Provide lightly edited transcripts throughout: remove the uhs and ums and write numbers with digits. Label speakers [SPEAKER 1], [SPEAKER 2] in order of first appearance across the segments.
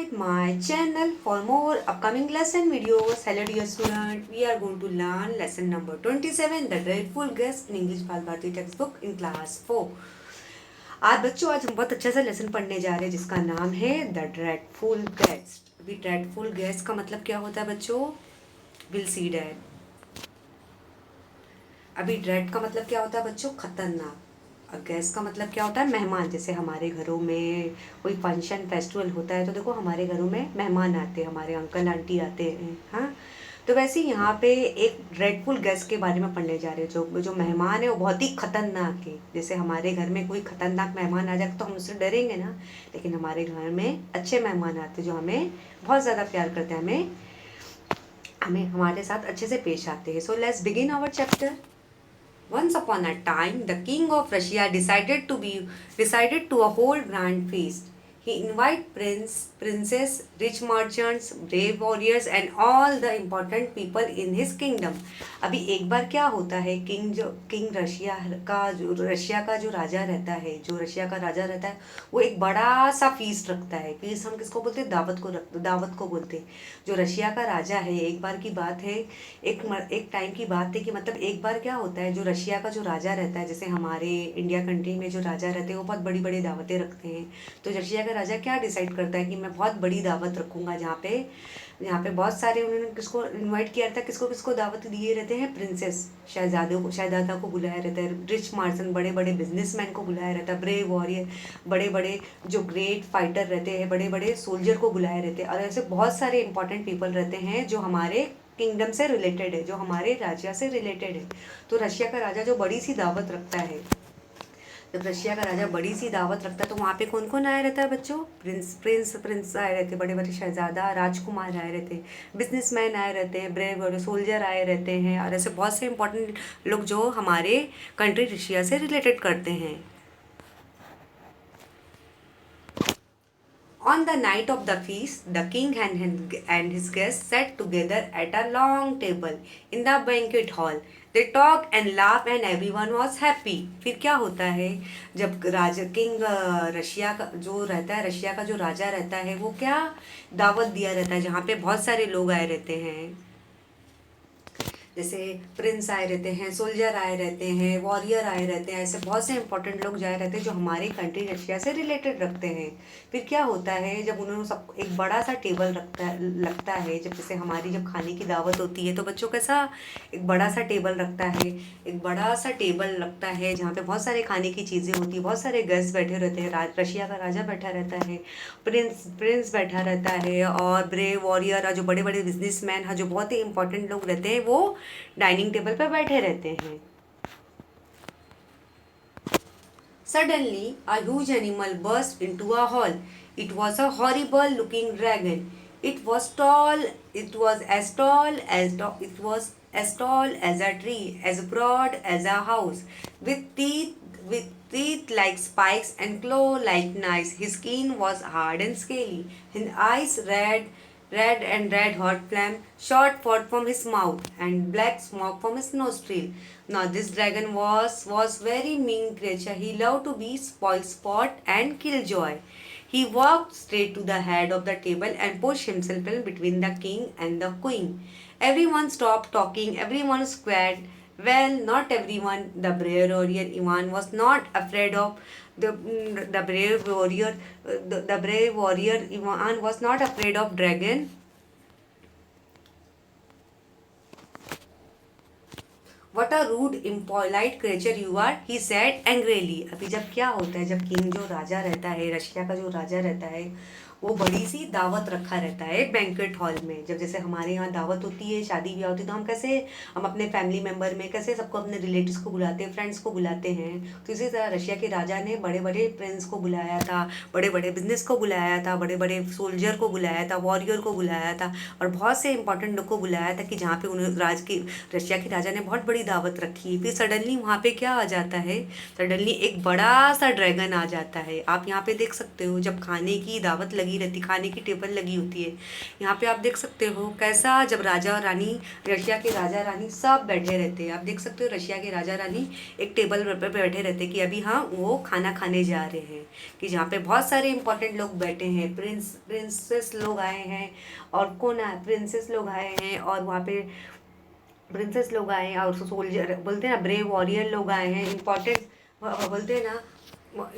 [SPEAKER 1] visit my channel for more upcoming lesson videos. Hello dear student, we are going to learn lesson number 27, The Dreadful Guest in English Bhal Bharati textbook in class 4. आज बच्चों आज हम बहुत अच्छा सा lesson पढ़ने जा रहे हैं जिसका नाम है द ड्रेडफुल गेस्ट। अभी ड्रेडफुल गेस्ट का मतलब क्या होता है बच्चों? Will see that. अभी ड्रेड का मतलब क्या होता है बच्चों? खतरनाक। और गेस्ट का मतलब क्या होता है? मेहमान। जैसे हमारे घरों में कोई फंक्शन फेस्टिवल होता है तो देखो हमारे घरों में मेहमान आते हैं, हमारे अंकल आंटी आते हैं, हाँ। तो वैसे ही यहाँ पे एक ड्रेडफुल गेस्ट के बारे में पढ़ने जा रहे हैं। जो मेहमान है वो बहुत ही खतरनाक है। जैसे हमारे घर में कोई खतरनाक मेहमान आ जाए तो हम उससे डरेंगे ना, लेकिन हमारे घर में अच्छे मेहमान आते हैं जो हमें बहुत ज़्यादा प्यार करते हैं, हमें हमें हमारे साथ अच्छे से पेश आते हैं। So let's begin our chapter. Once upon a time, the king of Russia decided to a whole grand feast. He invited princess, rich merchants, brave warriors, and all the important people in his kingdom. अभी एक बार क्या होता है, king Russia का जो राजा रहता है, वो एक बड़ा सा फीस्ट रखता है। फीस्ट हम किसको बोलते हैं? दावत को बोलते हैं। जो रशिया का राजा है, एक बार की बात है, एक टाइम की बात है कि मतलब एक बार क्या होता है, जो रशिया का जो राजा रहता है, जैसे हमारे इंडिया कंट्री में जो राजा रहते हैं वो बहुत बड़ी बड़ी दावतें रखते हैं। तो रशिया का राजा क्या डिसाइड करता है कि मैं बहुत बड़ी दावत रखूँगा, जहाँ पे बहुत सारे उन्होंने किसको इनवाइट किया रहता है, किसको किसको दावत दिए रहते हैं? प्रिंसेस, शहजादा को बुलाया रहता है, रिच मार्सन, बड़े बड़े बिजनेसमैन को बुलाया रहता है, ब्रेव वॉरियर, बड़े बड़े जो ग्रेट फाइटर रहते हैं, बड़े बड़े सोल्जर को बुलाए रहते हैं। और ऐसे बहुत सारे इंपॉर्टेंट पीपल रहते हैं जो हमारे किंगडम से रिलेटेड है, जो हमारे राज्य से रिलेटेड है। तो रशिया का राजा जो बड़ी सी दावत रखता है, जब रशिया का राजा बड़ी सी दावत रखता है तो वहाँ पे कौन कौन आया रहता है बच्चों? प्रिंस आए रहते, बड़े बड़े शहजादा, राजकुमार आए रहते, बिजनेसमैन आए रहते हैं, ब्रेव और सोल्जर आए रहते हैं, और ऐसे बहुत से इंपॉर्टेंट लोग जो हमारे कंट्री रशिया से रिलेटेड करते हैं। On the night of the feast, the king and his guests sat together at a long table in the banquet hall. They talked and laughed and everyone was happy. फिर क्या होता है, जब Russia का जो रहता है, रशिया का जो राजा रहता है, वो क्या दावत दिया रहता है जहाँ पे बहुत सारे लोग आए रहते हैं। जैसे प्रिंस आए रहते हैं, सोल्जर आए रहते हैं, वॉरियर आए रहते हैं, ऐसे बहुत से इंपॉर्टेंट लोग जाए रहते हैं जो हमारे कंट्री रशिया से रिलेटेड रखते हैं। फिर क्या होता है, जब उन्होंने सब एक बड़ा सा टेबल लगता है, जब जैसे हमारी जब खाने की दावत होती है तो बच्चों कैसा एक बड़ा सा टेबल रखता है, एक बड़ा सा टेबल लगता है जहाँ पे बहुत सारे खाने की चीज़ें होती है, बहुत सारे गेस्ट बैठे रहते हैं, रशिया का राजा बैठा रहता है, प्रिंस बैठा रहता है, और ब्रेव वॉरियर और जो बड़े बड़े बिजनेसमैन हैं, जो बहुत ही इंपॉर्टेंट लोग रहते हैं, वो डाइनिंग टेबल पर बैठे रहते हैं। Suddenly, a huge animal burst into a hall. It was a horrible looking dragon. It was tall, it was as tall as it was as tall as a tree, as broad as a house, with teeth like spikes and claws like knives. His skin was hard and scaly. His eyes red hot flame shot forth from his mouth, and black smoke from his nostril. Now this dragon was very mean creature. He loved to be spoil sport and kill joy. He walked straight to the head of the table and pushed himself in between the king and the queen. Everyone stopped talking, everyone squared. Well, not everyone. The brave warrior Ivan was not afraid of the brave warrior Ivan was not afraid of dragon. What a rude, impolite creature you are, he said angrily. अभी जब क्या होता है, जब king जो राजा रहता है, Russia का जो राजा रहता है, वो बड़ी सी दावत रखा रहता है बैंक्वेट हॉल में। जब जैसे हमारे यहाँ दावत होती है, शादी ब्याह होती है, तो हम अपने फैमिली मेम्बर में कैसे सबको, अपने रिलेटिव्स को बुलाते हैं, फ्रेंड्स को बुलाते हैं। तो इसी तरह रशिया के राजा ने बड़े बड़े प्रिंस को बुलाया था, बड़े बड़े बिजनेस को बुलाया था, बड़े बड़े सोल्जर को बुलाया था, वॉरियर को बुलाया था, और बहुत से इंपॉर्टेंट लोग को बुलाया था कि जहाँ पे उन्होंने रशिया के राजा ने बहुत बड़ी दावत रखी। फिर सडनली वहाँ पे क्या आ जाता है, सडनली एक बड़ा सा ड्रैगन आ जाता है। आप यहाँ पे देख सकते हो, जब खाने की दावत लगी लगी रहती, खाने की टेबल लगी होती है। यहाँ पे आप देख सकते हो कैसा, जब राजा और रानी, रशिया के राजा रानी सब बैठे रहते हैं। आप देख सकते हो रशिया के राजा रानी एक टेबल पर बैठे रहते हैं कि अभी हाँ वो खाना खाने जा रहे हैं, कि जहाँ पे बहुत सारे इंपॉर्टेंट लोग बैठे हैं, प्रिंसेस लोग आए हैं, और कौन आए, प्रिंसेस लोग आए हैं, और वहाँ पे प्रिंसेस लोग आए हैं, और सोल्जर बोलते हैं ना, ब्रेव वॉरियर लोग आए हैं, इम्पोर्टेंट बोलते हैं ना,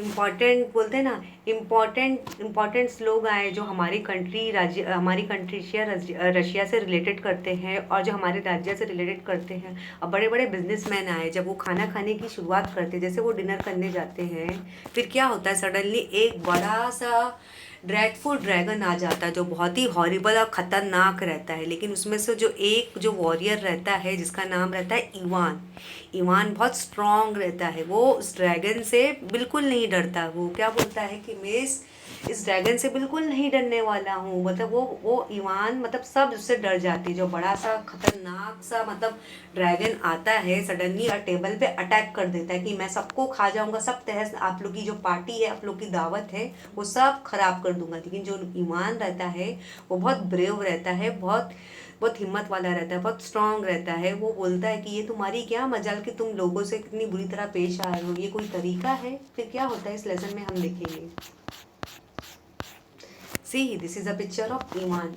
[SPEAKER 1] इम्पॉर्टेंट बोलते हैं ना, इम्पॉर्टेंट्स लोग आए जो हमारी कंट्री, राज्य, हमारी कंट्री रशिया से रिलेटेड करते हैं, और जो हमारे राज्य से रिलेटेड करते हैं। और बड़े बड़े बिजनेसमैन आए। जब वो खाना खाने की शुरुआत करते हैं, जैसे वो डिनर करने जाते हैं, फिर क्या होता है, सडनली एक बड़ा सा ड्रैगफुल ड्रैगन आ जाता है, जो बहुत ही हॉरिबल और ख़तरनाक रहता है। लेकिन उसमें से जो एक जो वॉरियर रहता है, जिसका नाम रहता है इवान, इवान बहुत स्ट्रांग रहता है। वो उस ड्रैगन से बिल्कुल नहीं डरता। वो क्या बोलता है कि मैं इस ड्रैगन से बिल्कुल नहीं डरने वाला हूँ। मतलब वो इवान, मतलब सब उससे डर जाती है। जो बड़ा सा खतरनाक सा मतलब ड्रैगन आता है सडनली और टेबल पे अटैक कर देता है कि मैं सबको खा जाऊंगा, सब तहस, आप लोग की जो पार्टी है, आप लोग की दावत है, वो सब खराब कर दूंगा। लेकिन जो ईमान रहता है वो बहुत ब्रेव रहता है, बहुत बहुत हिम्मत वाला रहता है, बहुत स्ट्रांग रहता है। वो बोलता है कि ये तुम्हारी क्या मजाल कि तुम लोगों से कितनी बुरी तरह पेश आ रहे हो, ये कोई तरीका है। फिर क्या होता है इस लेसन में हम देखेंगे। See this is a picture of Iman.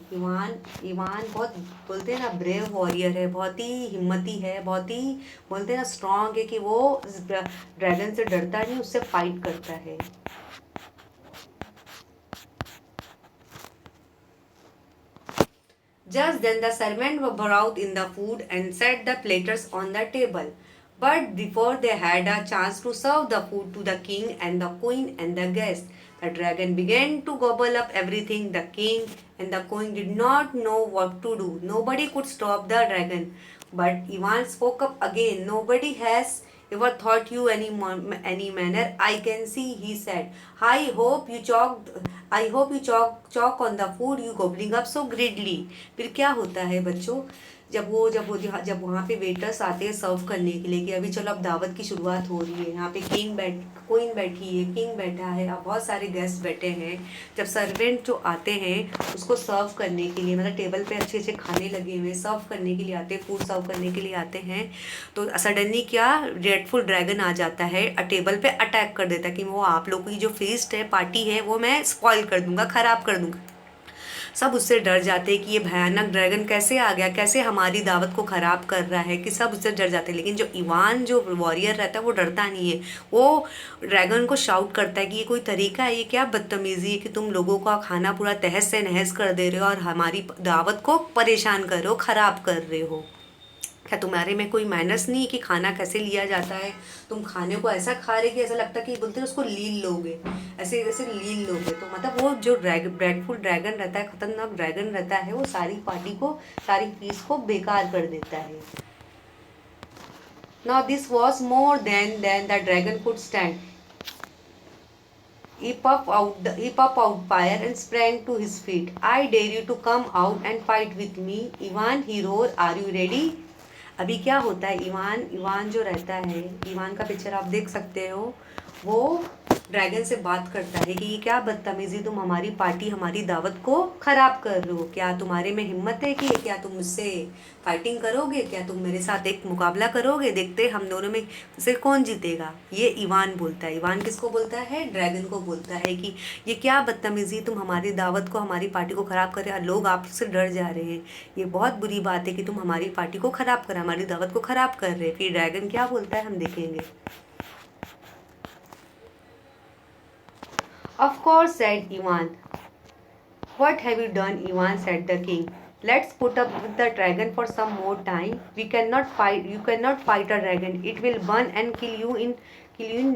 [SPEAKER 1] Iman बहुत बोलते हैं ना ब्रेव वॉरियर है, बहुत ही हिम्मती है, बहुत ही बोलते हैं ना स्ट्रांग है, कि वो ड्रैगन से डरता नहीं, उससे फाइट करता है। Just then the servant brought in the food and set the platters on the table. But before they had a chance to serve the food to the king and the queen and the guests, the dragon began to gobble up everything. The king and the queen did not know what to do. Nobody could stop the dragon. But Ivan spoke up again. Nobody has ever thought you any manner. I can see, he said. I hope you chalk on the food you gobbling up so greedily. फिर क्या होता है बच्चों, जब वहाँ पे waiters आते हैं सर्व करने के लिए, कि अभी चलो अब दावत की शुरुआत हो रही है। यहाँ पे क्वीन बैठी है, किंग बैठा है, अब बहुत सारे गेस्ट बैठे हैं। जब सर्वेंट जो आते हैं उसको सर्व करने के लिए, मतलब टेबल पे अच्छे अच्छे खाने लगे हुए सर्व करने के लिए आते हैं, फूड सर्व करने के लिए आते हैं, तो सडनली क्या ड्रेडफुल ड्रैगन आ जाता है और टेबल पे अटैक कर देता है कि वो आप लोगों की जो फीस्ट है, पार्टी है, वो मैं स्पॉइल कर दूंगा, ख़राब कर दूंगा। सब उससे डर जाते हैं कि ये भयानक ड्रैगन कैसे आ गया, कैसे हमारी दावत को ख़राब कर रहा है, कि सब उससे डर जाते हैं। लेकिन जो इवान जो वॉरियर रहता है वो डरता नहीं है। वो ड्रैगन को शाउट करता है कि ये कोई तरीका है, ये क्या बदतमीज़ी है कि तुम लोगों का खाना पूरा तहस से नहस कर दे रहे हो और हमारी दावत को परेशान कर रहे हो, ख़राब कर रहे हो। क्या तुम्हारे में कोई मैनर्स नहीं कि खाना कैसे लिया जाता है? तुम खाने को ऐसा खा रहे कि ऐसा लगता है कि बोलते हैं उसको लील लोगे, ऐसे ऐसे लील लोगे। तो मतलब वो जो ड्रैगफुल ड्रैगन रहता है, खतरनाक ड्रैगन रहता है, वो सारी पार्टी को, सारी फीस को बेकार कर देता है। Now this was more than the dragon could stand. He puffed out fire and sprang to his feet. I dare you to come out and fight with me, Ivan, he roared. Are you ready? अभी क्या होता है, Ivan जो रहता है, Ivan का picture आप देख सकते हो। वो ड्रैगन से बात करता है कि ये क्या बदतमीजी, तुम हमारी पार्टी, हमारी दावत को खराब कर रहे हो। क्या तुम्हारे में हिम्मत है कि क्या तुम मुझसे फाइटिंग करोगे, क्या तुम मेरे साथ एक मुकाबला करोगे, देखते हम दोनों में से कौन जीतेगा। ये ईवान बोलता है। ईवान किसको बोलता है? ड्रैगन को बोलता है कि ये क्या बदतमीजी, तुम हमारी दावत को, हमारी पार्टी को ख़राब कर रहे हो, लोग आपसे डर जा रहे हैं। ये बहुत बुरी बात है कि तुम हमारी पार्टी को ख़राब कर, हमारी दावत को ख़राब कर रहे हैं। फिर ड्रैगन क्या बोलता है हम देखेंगे। Of course, said Ivan. What have you done, Ivan? Said the king. Let's put up with the dragon for some more time. We cannot fight. You cannot fight a dragon. It will burn and kill you in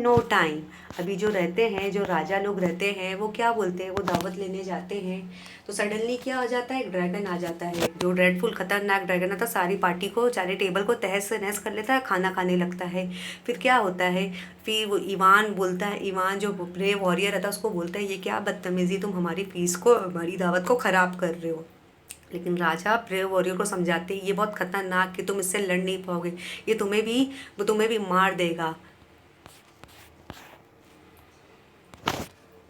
[SPEAKER 1] no time. अभी जो रहते हैं, जो राजा लोग रहते हैं, वो क्या बोलते हैं, वो दावत लेने जाते हैं, तो सडनली क्या हो जाता है, एक ड्रैगन आ जाता है, जो ड्रेडफुल खतरनाक ड्रैगन आता है, सारी पार्टी को, सारे टेबल को तहस से नहस कर लेता है, खाना खाने लगता है। फिर क्या होता है, फिर वो ईवान बोलता है, ईवान जो ब्रेव वॉरियर रहता है उसको बोलता है, ये क्या बदतमीज़ी, तुम हमारी फीस को, हमारी दावत को ख़राब कर रहे हो। लेकिन राजा ब्रेव वॉरियर को समझाते हैं ये बहुत खतरनाक कि तुम इससे लड़ नहीं पाओगे, ये तुम्हें भी मार देगा।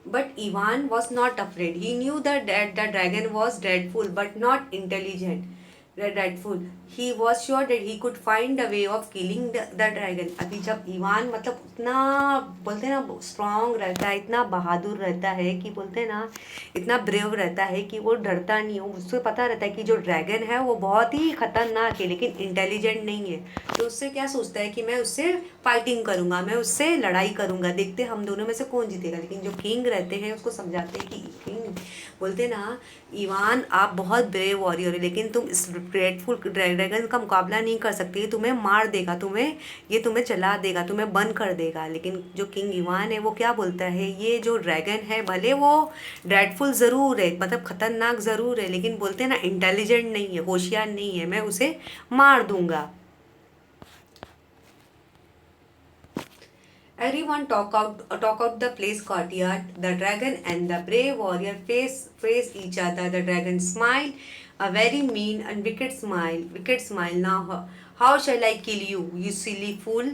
[SPEAKER 1] But Ivan was not afraid. He knew that the dragon was dreadful but not intelligent. Dreadful. He was sure that he could find a way of killing the dragon. अभी जब ईवान मतलब उतना बोलते हैं ना स्ट्रांग रहता है, इतना बहादुर रहता है कि बोलते हैं ना इतना ब्रेव रहता है कि वो डरता नहीं है। उसको पता रहता है कि जो ड्रैगन है वो बहुत ही खतरनाक है लेकिन इंटेलिजेंट नहीं है। तो उससे क्या सोचता है कि मैं उससे फाइटिंग करूंगा, मैं उससे लड़ाई करूंगा, देखते हम दोनों में से कौन जीतेगा। लेकिन जो किंग रहते हैं उसको समझाते हैं कि किंग बोलते ना ईवान आप बहुत ब्रेव वॉरियर है लेकिन तुम इस ग्रेटफुल ड्रैगन का मुकाबला नहीं कर सकते, ये तुम्हें मार देगा, ये तुम्हें जला देगा, तुम्हें बंद कर देगा। लेकिन जो किंग ईवान है वो क्या बोलता है, ये जो ड्रैगन है भले वो ड्रेडफुल ज़रूर है, मतलब खतरनाक ज़रूर है, लेकिन बोलते हैं ना इंटेलिजेंट नहीं है, होशियार नहीं है, मैं उसे मार दूंगा। Everyone talk out the place courtyard. The dragon and the brave warrior face each other. The dragon smile, a very mean and wicked smile. Wicked smile. Now, how shall I kill you, you silly fool?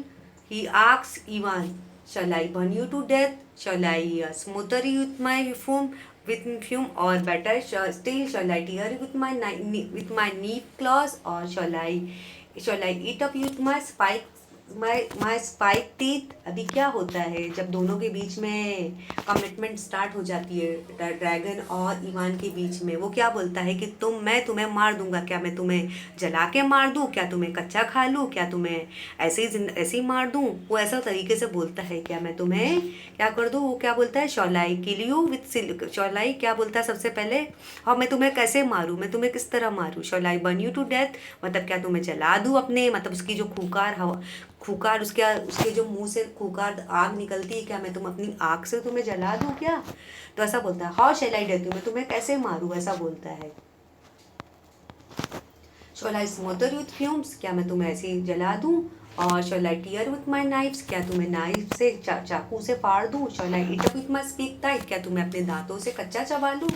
[SPEAKER 1] He asks Ivan. Shall I burn you to death? Shall I smother you with my fume, or better still, shall I tear you with my knee claws, or shall I eat up you with my my spike teeth. अभी क्या होता है जब दोनों के बीच में commitment start हो जाती है ड्रैगन और ईवान के बीच में, वो क्या बोलता है कि मैं तुम्हें मार दूंगा, क्या मैं तुम्हें जला के मार दूं, क्या तुम्हें कच्चा खा लूं, क्या तुम्हें ऐसे ही मार दूं। वो ऐसा तरीके से बोलता है क्या मैं तुम्हें क्या कर दूं। वो क्या बोलता है शॉलाई किल यू विथ सिल्क। शॉलाई क्या बोलता है सबसे पहले, और मैं तुम्हें कैसे मारूं, मैं तुम्हें किस तरह मारूं। शॉलाई बर्न यू टू डेथ, मतलब क्या तुम्हें जला दूं अपने, मतलब उसकी जो खूंखार उसके जो मुंह से खूंखार आग निकलती है, क्या मैं अपनी आग से तुम्हें जला दूं क्या। तो ऐसा बोलता है हाउ शैल आई डेथ, मैं तुम्हें कैसे मारूं, ऐसा बोलता है। शैल आई स्मोदर विथ फ्यूम्स, क्या मैं तुम्हें ऐसे जला दूं। और shall I tear with my knives, क्या तुम्हें नाइफ से चाकू से फाड़ दूं। Shall I eat up with my speak tight, क्या तुम्हें अपने दांतों से कच्चा चबा लूं।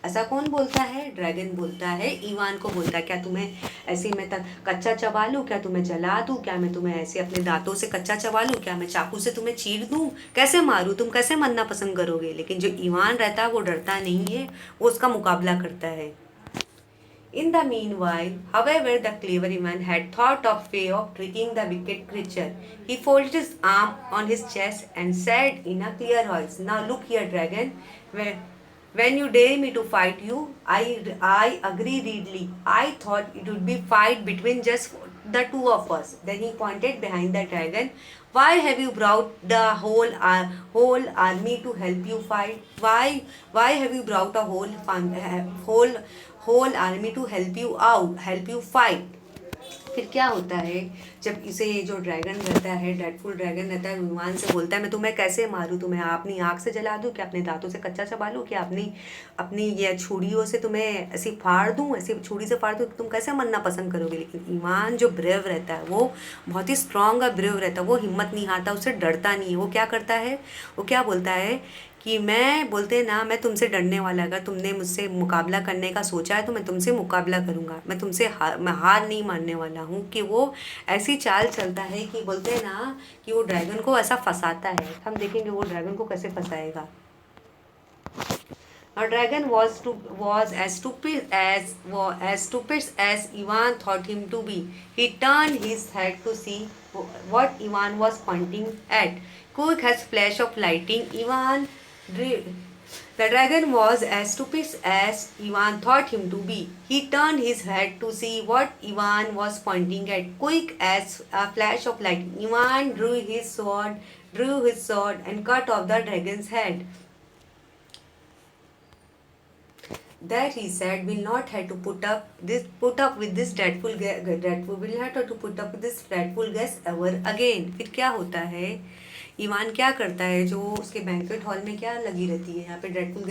[SPEAKER 1] ऐसा कौन बोलता है, ड्रैगन बोलता है, ईवान को बोलता है क्या तुम्हें ऐसे मैं कच्चा चबा लूं, क्या तुम्हें जला दूं, क्या मैं तुम्हें ऐसे अपने दांतों से कच्चा चबा लूं, क्या मैं चाकू से तुम्हें चीर दूं, कैसे मारूं, तुम कैसे मरना पसंद करोगे। लेकिन जो ईवान रहता है वो डरता नहीं है, वो उसका मुकाबला करता है। In the meanwhile, however, the clever man had thought of way of tricking the wicked creature. He folded his arm on his chest and said in a clear voice, "Now look here, dragon. When you dare me to fight you, I agree readily. I thought it would be fight between just the two of us." Then he pointed behind the dragon. "Why have you brought the whole army to help you fight? Why have you brought a whole army to help you fight?" फिर क्या होता है जब इसे जो dragon रहता है, dreadful dragon रहता है, विमान से बोलता है मैं तुम्हें कैसे मारूं, तुम्हें अपनी आँख से जला दूं, क्या अपने दांतों से कच्चा चबा लूं, क्या अपनी अपनी ये छुरियों से तुम्हें ऐसी फाड़ दूं, ऐसी छुरी से फाड़ दूं, तुम कैसे मरना पसंद करोगे। लेकिन ईमान जो ब्रेव रहता है वो बहुत ही स्ट्रांग और ब्रेव रहता है, वो हिम्मत नहीं हारता, उससे डरता नहीं है। वो क्या करता है, वो क्या बोलता है कि मैं बोलते ना मैं तुमसे डरने वाला, अगर तुमने मुझसे मुकाबला करने का सोचा है तो मैं तुमसे मुकाबला करूँगा, मैं हार नहीं मानने वाला हूँ। कि वो ऐसी चाल चलता है कि बोलते हैं ना कि वो ड्रैगन को ऐसा फंसाता है। हम देखेंगे वो ड्रैगन को कैसे फंसाएगा। A dragon was as stupid as Ivan thought him to be. He turned his head to see what Ivan was pointing at. Quick as flash of lightning, the dragon was as stupid as Ivan thought him to be. He turned his head to see what Ivan was pointing at. Quick as a flash of lightning, Ivan drew his sword and cut off the dragon's head. That he said will not have to put up with this dreadful will not have to put up with this dreadful guest ever again. फिर क्या होता है, Ivan क्या करता है, जो उसके banquet hall में क्या लगी रहती है, यहाँ पे ड्रेडफुल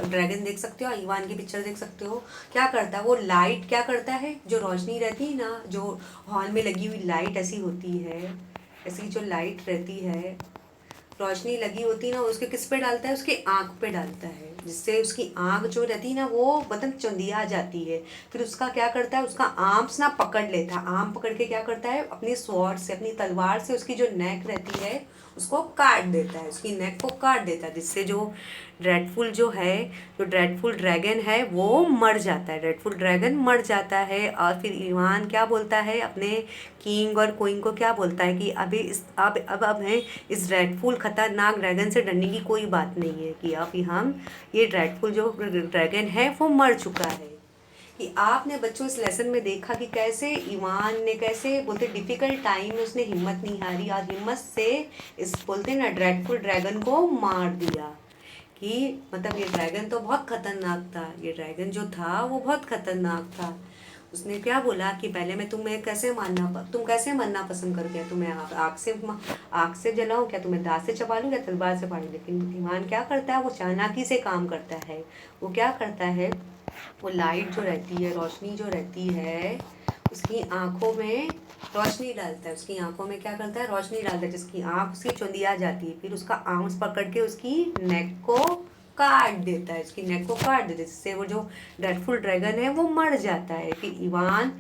[SPEAKER 1] ड्रैगन देख सकते हो, ईवान की पिक्चर देख सकते हो। क्या करता है वो लाइट, क्या करता है जो रोशनी रहती है ना, जो हॉल में लगी हुई लाइट ऐसी होती है, ऐसी जो लाइट रहती है, रोशनी लगी होती है ना, उसके किस पे डालता है, उसकी आँख पे डालता है, जिससे उसकी आँख जो रहती है ना वो मतलब चंदिया जाती है। फिर उसका क्या करता है, उसका आर्म्स ना पकड़ लेता है, आर्म पकड़ के क्या करता है अपनी स्वॉर्ड से, अपनी तलवार से उसकी जो नेक रहती है उसको काट देता है, उसकी नेक को काट देता है, जिससे जो ड्रेडफुल जो है, जो ड्रेडफुल ड्रैगन है वो मर जाता है, ड्रेडफुल ड्रैगन मर जाता है। और फिर इवान क्या बोलता है अपने किंग और क्वीन को, क्या बोलता है कि अभी इस अब है इस ड्रेडफुल खतरनाक ड्रैगन से डरने की कोई बात नहीं है, कि अभी हम ये ड्रेडफुल जो ड्रैगन है वो मर चुका है। कि आपने बच्चों इस लेसन में देखा कि कैसे इवान ने, कैसे बोलते डिफिकल्ट टाइम में उसने हिम्मत नहीं हारी और हिम्मत से इस बोलते ना ड्रेडफुल ड्रैगन को मार दिया। कि मतलब ये ड्रैगन तो बहुत खतरनाक था, ये ड्रैगन जो था वो बहुत खतरनाक था। उसने क्या बोला कि पहले मैं तुम्हें कैसे तुम कैसे मरना पसंद करोगे, तुम्हें आग से जलाऊं क्या, तुम्हें दांत से चबा लूं या तलवार से फाड़ूं। लेकिन ईमान क्या करता है, वो चालाकी से काम करता है। वो क्या करता है, वो लाइट जो रहती है, रोशनी जो रहती है, उसकी आंखों में रोशनी डालता है, उसकी आंखों में क्या करता है, रोशनी डालता है, जिसकी आंख उसकी चुंदिया जाती है। फिर उसका आंख पकड़ के उसकी नेक को काट देता है, उसकी नेक को काट देता है, जिससे वो जो ड्रेडफुल ड्रैगन है वो मर जाता है। कि इवान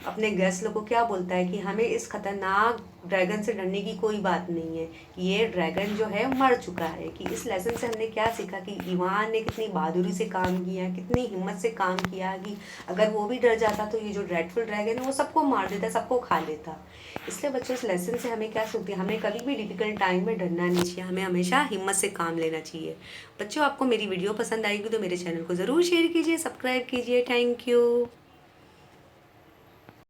[SPEAKER 1] अपने गेस्ट लोग को क्या बोलता है कि हमें इस खतरनाक ड्रैगन से डरने की कोई बात नहीं है, कि ये ड्रैगन जो है मर चुका है। कि इस लेसन से हमने क्या सीखा कि इवान ने कितनी बहादुरी से काम किया, कितनी हिम्मत से काम किया, कि अगर वो भी डर जाता तो ये जो ड्रेडफुल ड्रैगन है वो सबको मार देता, सबको खा लेता। इसलिए बच्चों इस लेसन से हमें क्या सीखते हैं, हमें कभी भी डिफिकल्ट टाइम में डरना नहीं चाहिए, हमें हमेशा हिम्मत से काम लेना चाहिए। बच्चों आपको मेरी वीडियो पसंद आएगी तो मेरे चैनल को ज़रूर शेयर कीजिए, सब्सक्राइब कीजिए। Thank you.